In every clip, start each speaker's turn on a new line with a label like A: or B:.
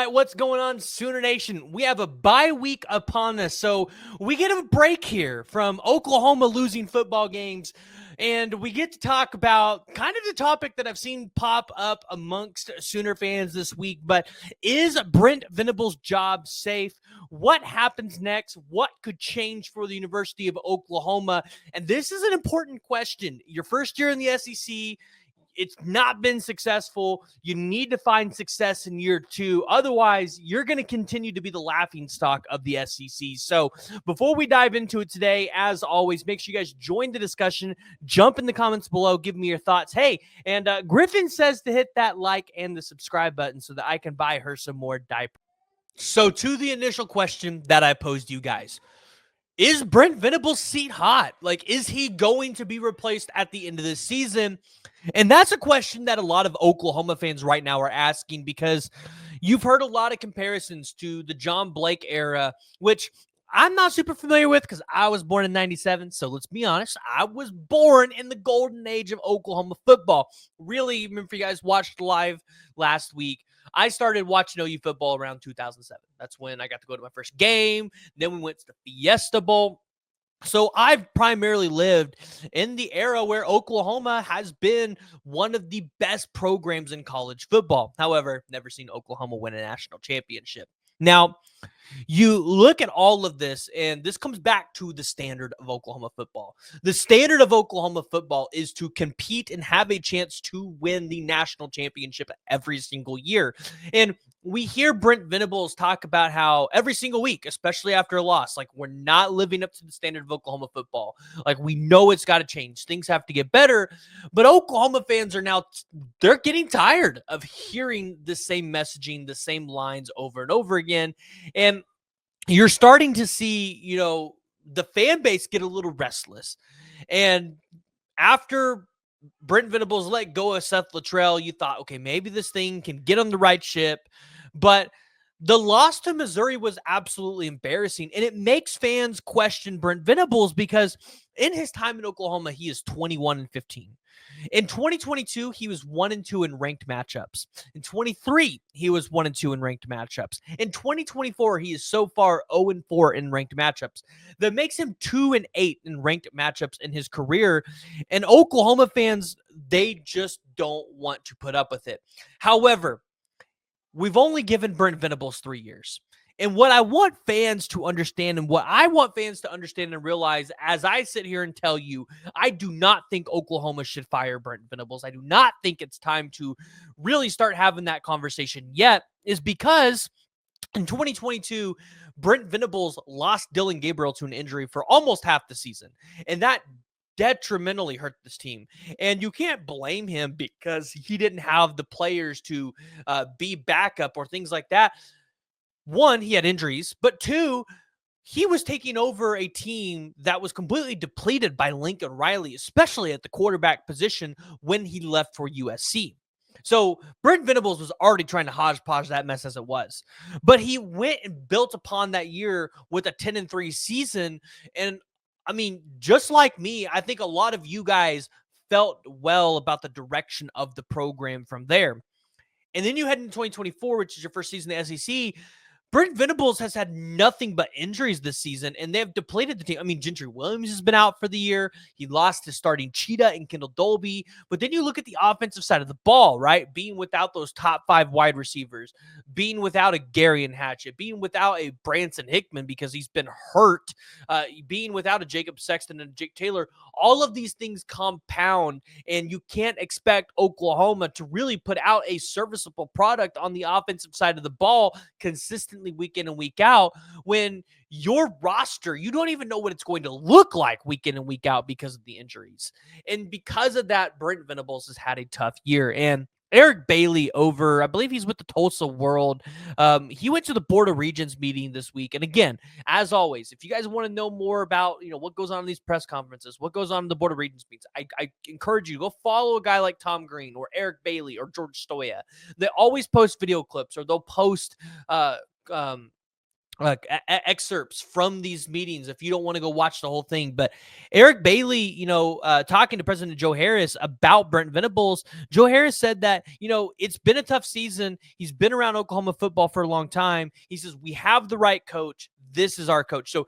A: right, what's going on, Sooner Nation? We have a bye week upon us, so we get a break here from Oklahoma losing football games, and we get to talk about kind of the topic that I've seen pop up amongst Sooner fans this week. But is Brent Venables' job safe? What happens next? What could change for the University of Oklahoma? And this is an important question. Your first year in the SEC. It's not been successful. You need to find success in year two. Otherwise, you're going to continue to be the laughing stock of the SEC. So before we dive into it today, as always, make sure you guys join the discussion. Jump in the comments below. Give me your thoughts. Hey, and Griffin says to hit that like and the subscribe button so that I can buy her some more diapers. So to the initial question that I posed you guys. Is Brent Venables' seat hot? Like, is he going to be replaced at the end of this season? And that's a question that a lot of Oklahoma fans right now are asking because you've heard a lot of comparisons to the John Blake era, which I'm not super familiar with because I was born in 97. So let's be honest, I was born in the golden age of Oklahoma football. Really, even if you guys watched live last week, I started watching OU football around 2007. That's when I got to go to my first game. Then we went to the Fiesta Bowl. So I've primarily lived in the era where Oklahoma has been one of the best programs in college football. However, never seen Oklahoma win a national championship. Now, you look at all of this, and this comes back to the standard of Oklahoma football. The standard of Oklahoma football is to compete and have a chance to win the national championship every single year. And we hear Brent Venables talk about how every single week, especially after a loss, like we're not living up to the standard of Oklahoma football. Like we know it's got to change. Things have to get better. But Oklahoma fans are now, they're getting tired of hearing the same messaging, the same lines over and over again. And you're starting to see, the fan base get a little restless. And after Brent Venables let go of Seth Luttrell, you thought, okay, maybe this thing can get on the right ship. But the loss to Missouri was absolutely embarrassing. And it makes fans question Brent Venables because in his time in Oklahoma, he is 21-15. In 2022, he was 1-2 in ranked matchups. In 23, he was 1-2 in ranked matchups. In 2024, he is so far 0-4 in ranked matchups. That makes him 2-8 in ranked matchups in his career. And Oklahoma fans, they just don't want to put up with it. However, we've only given Brent Venables 3 years. And what I want fans to understand and what I want fans to understand and realize as I sit here and tell you, I do not think Oklahoma should fire Brent Venables. I do not think it's time to really start having that conversation yet, is because in 2022, Brent Venables lost Dylan Gabriel to an injury for almost half the season. And that detrimentally hurt this team. And you can't blame him because he didn't have the players to be backup or things like that. One, he had injuries, but two, he was taking over a team that was completely depleted by Lincoln Riley, especially at the quarterback position when he left for USC. So Brent Venables was already trying to hodgepodge that mess as it was. But he went and built upon that year with a 10-3 season. And I mean, just like me, I think a lot of you guys felt well about the direction of the program from there. And then you head into 2024, which is your first season in the SEC. Brent Venables has had nothing but injuries this season, and they have depleted the team. I mean, Gentry Williams has been out for the year. He lost his starting Cheetah and Kendall Dolby. But then you look at the offensive side of the ball, right? Being without those top 5 wide receivers, being without a Gary Hatchett, being without a Branson Hickman because he's been hurt, being without a Jacob Sexton and Jake Taylor. All of these things compound, and you can't expect Oklahoma to really put out a serviceable product on the offensive side of the ball consistently week in and week out when your roster, you don't even know what it's going to look like week in and week out because of the injuries. And because of that, Brent Venables has had a tough year. And Eric Bailey over, I believe he's with the Tulsa World. He went to the Board of Regents meeting this week. And again, as always, if you guys want to know more about, what goes on in these press conferences, what goes on in the Board of Regents meetings, I encourage you to go follow a guy like Tom Green or Eric Bailey or George Stoya. They always post video clips or they'll post excerpts from these meetings if you don't want to go watch the whole thing. But Eric Bailey, talking to President Joe Harris about Brent Venables, Joe Harris said that, it's been a tough season. He's been around Oklahoma football for a long time. He says, we have the right coach. This is our coach. So,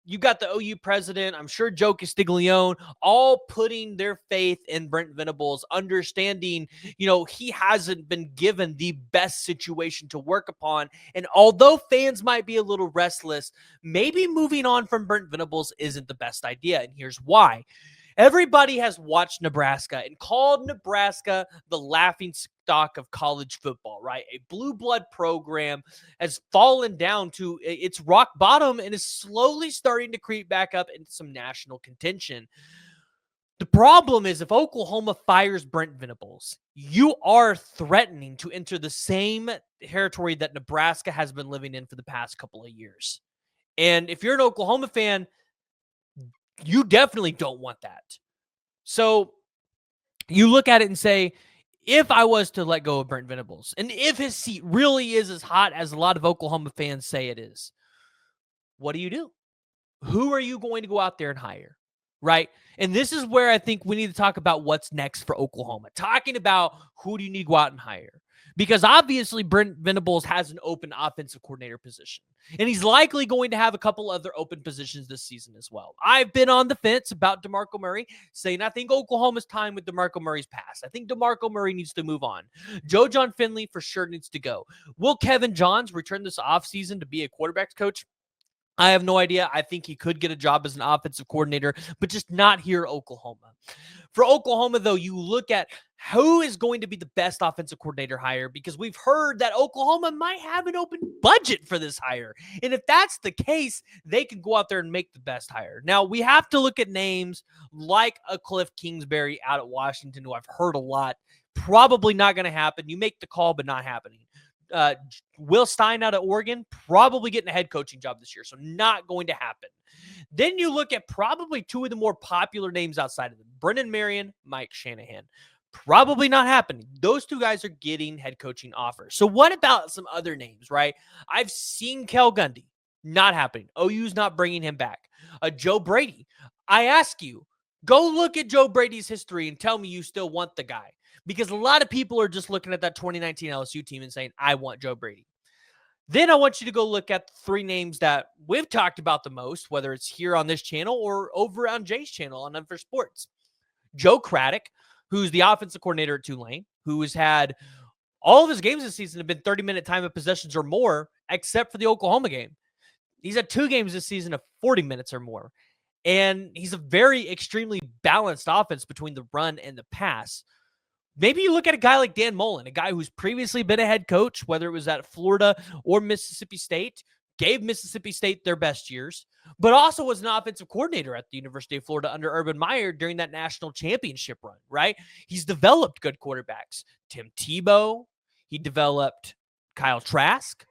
A: you got the OU president, I'm sure Joe Castiglione, all putting their faith in Brent Venables, understanding, he hasn't been given the best situation to work upon. And although fans might be a little restless, maybe moving on from Brent Venables isn't the best idea. And here's why. Everybody has watched Nebraska and called Nebraska the laughing stock of college football, right? A blue blood program has fallen down to its rock bottom and is slowly starting to creep back up into some national contention. The problem is if Oklahoma fires Brent Venables, you are threatening to enter the same territory that Nebraska has been living in for the past couple of years. And if you're an Oklahoma fan, you definitely don't want that. So you look at it and say, if I was to let go of Brent Venables, and if his seat really is as hot as a lot of Oklahoma fans say it is, what do? Who are you going to go out there and hire? Right? And this is where I think we need to talk about what's next for Oklahoma. Talking about who do you need to go out and hire? Because obviously Brent Venables has an open offensive coordinator position. And he's likely going to have a couple other open positions this season as well. I've been on the fence about DeMarco Murray, saying I think Oklahoma's time with DeMarco Murray's past. I think DeMarco Murray needs to move on. Joe John Finley for sure needs to go. Will Kevin Johns return this offseason to be a quarterback's coach? I have no idea. I think he could get a job as an offensive coordinator, but just not here at Oklahoma. For Oklahoma, though, you look at who is going to be the best offensive coordinator hire, because we've heard that Oklahoma might have an open budget for this hire. And if that's the case, they can go out there and make the best hire. Now, we have to look at names like a Cliff Kingsbury out at Washington, who I've heard a lot. Probably not going to happen. You make the call, but not happening. Will Stein out of Oregon, probably getting a head coaching job this year, so not going to happen. Then you look at probably two of the more popular names outside of them, Brennan Marion, Mike Shanahan. Probably not happening. Those two guys are getting head coaching offers. So what about some other names, right? I've seen Kel Gundy. Not happening. OU's not bringing him back. Joe Brady. I ask you, go look at Joe Brady's history and tell me you still want the guy. Because a lot of people are just looking at that 2019 LSU team and saying, I want Joe Brady. Then I want you to go look at the three names that we've talked about the most, whether it's here on this channel or over on Jay's channel on Unfair Sports. Joe Craddock, who's the offensive coordinator at Tulane, who has had all of his games this season have been 30-minute time of possessions or more, except for the Oklahoma game. He's had 2 games this season of 40 minutes or more. And he's a very extremely balanced offense between the run and the pass. Maybe you look at a guy like Dan Mullen, a guy who's previously been a head coach, whether it was at Florida or Mississippi State, gave Mississippi State their best years, but also was an offensive coordinator at the University of Florida under Urban Meyer during that national championship run, right? He's developed good quarterbacks. Tim Tebow, he developed Kyle Trask,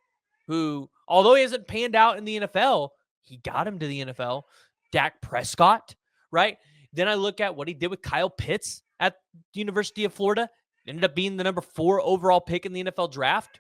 A: who, although he hasn't panned out in the NFL, he got him to the NFL. Dak Prescott, right? Then I look at what he did with Kyle Pitts at the University of Florida, ended up being the number 4 overall pick in the NFL draft.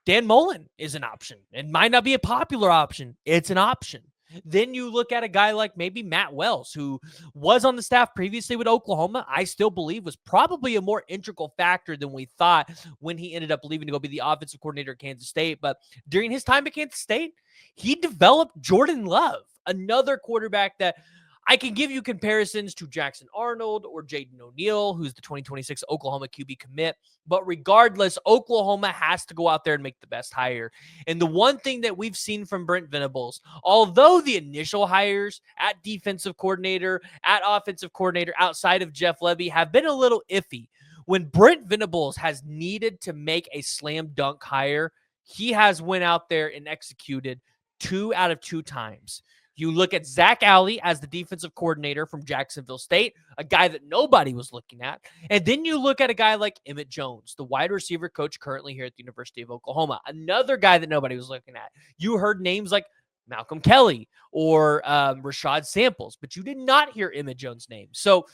A: Dan Mullen is an option. It might not be a popular option. It's an option. Then you look at a guy like maybe Matt Wells, who was on the staff previously with Oklahoma. I still believe was probably a more integral factor than we thought when he ended up leaving to go be the offensive coordinator at Kansas State. But during his time at Kansas State, he developed Jordan Love, another quarterback that I can give you comparisons to Jackson Arnold or Jaden O'Neal, who's the 2026 Oklahoma QB commit. But regardless, Oklahoma has to go out there and make the best hire. And the one thing that we've seen from Brent Venables, although the initial hires at defensive coordinator, at offensive coordinator outside of Jeff Lebby have been a little iffy, when Brent Venables has needed to make a slam dunk hire, he has went out there and executed 2 out of 2 times. You look at Zach Alley as the defensive coordinator from Jacksonville State, a guy that nobody was looking at. And then you look at a guy like Emmett Jones, the wide receiver coach currently here at the University of Oklahoma, another guy that nobody was looking at. You heard names like Malcolm Kelly or Rashad Samples, but you did not hear Emmett Jones' name. So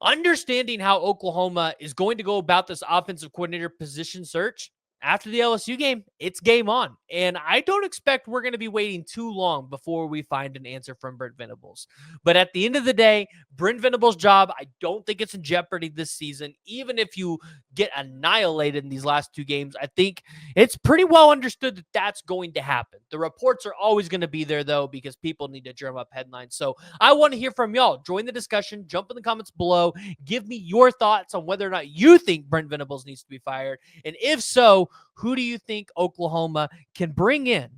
A: understanding how Oklahoma is going to go about this offensive coordinator position search, after the LSU game, it's game on. And I don't expect we're going to be waiting too long before we find an answer from Brent Venables. But at the end of the day, Brent Venables' job, I don't think it's in jeopardy this season. Even if you get annihilated in these last two games, I think it's pretty well understood that that's going to happen. The reports are always going to be there, though, because people need to drum up headlines. So I want to hear from y'all. Join the discussion. Jump in the comments below. Give me your thoughts on whether or not you think Brent Venables needs to be fired. And if so, who do you think Oklahoma can bring in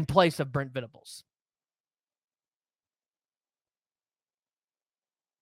A: place of Brent Venables?